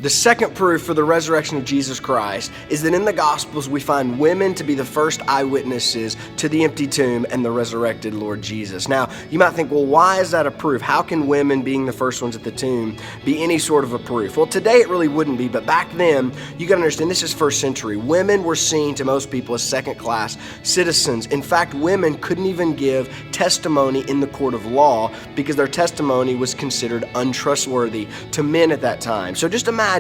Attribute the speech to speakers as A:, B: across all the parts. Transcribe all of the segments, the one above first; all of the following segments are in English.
A: The second proof for the resurrection of Jesus Christ is that in the Gospels we find women to be the first eyewitnesses to the empty tomb and the resurrected Lord Jesus. Now, you might think, well, why is that a proof? How can women being the first ones at the tomb be any sort of a proof? Well, today it really wouldn't be, but back then, you got to understand, this is first century. Women were seen to most people as second-class citizens. In fact, women couldn't even give testimony in the court of law because their testimony was considered untrustworthy to men at that time. So just imagine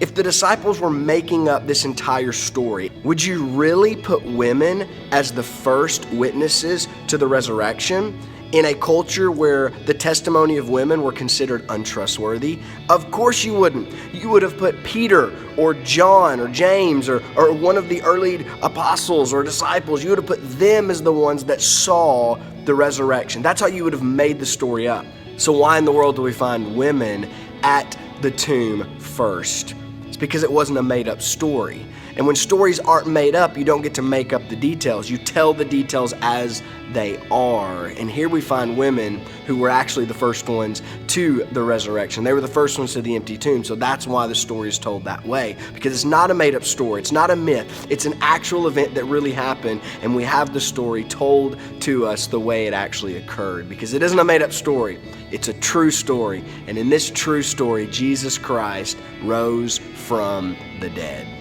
A: if the disciples were making up this entire story. Would you really put women as the first witnesses to the resurrection in a culture where the testimony of women were considered untrustworthy? Of course you wouldn't. You would have put Peter or John or James or one of the early apostles or disciples. You would have put them as the ones that saw the resurrection. That's how you would have made the story up. So why in the world do we find women at the tomb first? It's because it wasn't a made-up story. And when stories aren't made up, you don't get to make up the details. You tell the details as they are. And here we find women who were actually the first ones to the resurrection. They were the first ones to the empty tomb. So that's why the story is told that way. Because it's not a made-up story. It's not a myth. It's an actual event that really happened. And we have the story told to us the way it actually occurred. Because it isn't a made-up story. It's a true story. And in this true story, Jesus Christ rose from the dead.